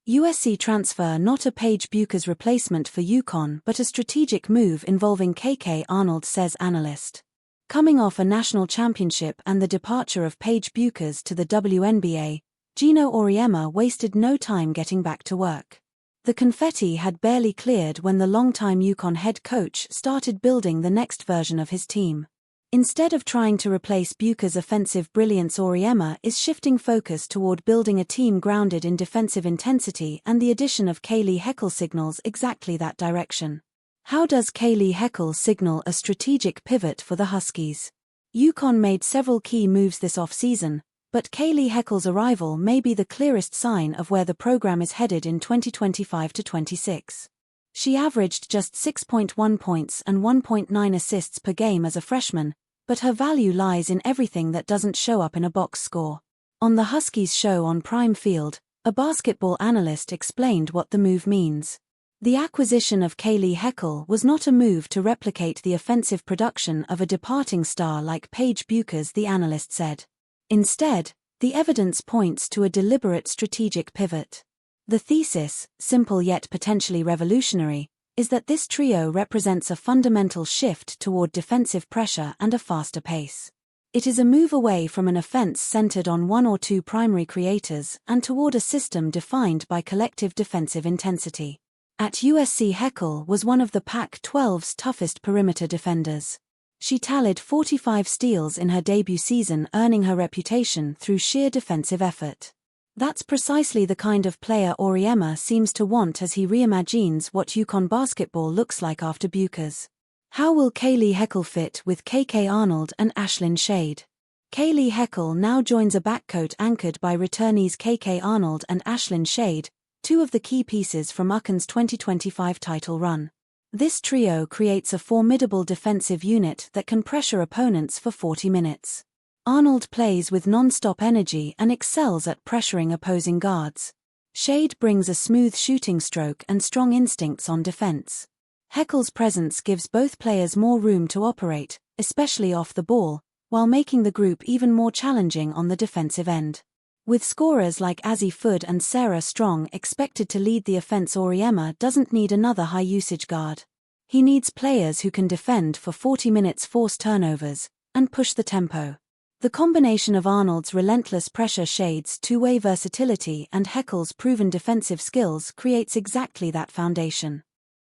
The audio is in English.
USC transfer not a Paige Bueckers replacement for UConn but a strategic move involving Arnold, says analyst. Coming off a national championship and the departure of Paige Bueckers to the WNBA, Geno Auriemma wasted no time getting back to work. The confetti had barely cleared when the longtime UConn head coach started building the next version of his team. Instead of trying to replace Bueckers' offensive brilliance, Auriemma is shifting focus toward building a team grounded in defensive intensity, and the addition of Kaylee Heckle signals exactly that direction. How does Kaylee Heckle signal a strategic pivot for the Huskies? UConn made several key moves this offseason, but Kaylee Heckle's arrival may be the clearest sign of where the program is headed in 2025-26. She averaged just 6.1 points and 1.9 assists per game as a freshman, but her value lies in everything that doesn't show up in a box score. On the Huskies show on Prime Field, a basketball analyst explained what the move means. The acquisition of Kaylee Heckle was not a move to replicate the offensive production of a departing star like Paige Bueckers, the analyst said. Instead, the evidence points to a deliberate strategic pivot. The thesis, simple yet potentially revolutionary, is that this trio represents a fundamental shift toward defensive pressure and a faster pace. It is a move away from an offense centered on one or two primary creators and toward a system defined by collective defensive intensity. At USC, Heckle was one of the Pac-12's toughest perimeter defenders. She tallied 45 steals in her debut season, earning her reputation through sheer defensive effort. That's precisely the kind of player Auriemma seems to want as he reimagines what UConn basketball looks like after Bueckers. How will Kaylee Heckle fit with Arnold and Ashlyn Shade? Kaylee Heckle now joins a backcourt anchored by returnees Arnold and Ashlyn Shade, two of the key pieces from UConn's 2025 title run. This trio creates a formidable defensive unit that can pressure opponents for 40 minutes. Arnold plays with non-stop energy and excels at pressuring opposing guards. Shade brings a smooth shooting stroke and strong instincts on defense. Heckle's presence gives both players more room to operate, especially off the ball, while making the group even more challenging on the defensive end. With scorers like Azzi Fudd and Sarah Strong expected to lead the offense, Auriemma doesn't need another high-usage guard. He needs players who can defend for 40 minutes, force turnovers, and push the tempo. The combination of Arnold's relentless pressure, Shade's two-way versatility, and Heckle's proven defensive skills creates exactly that foundation.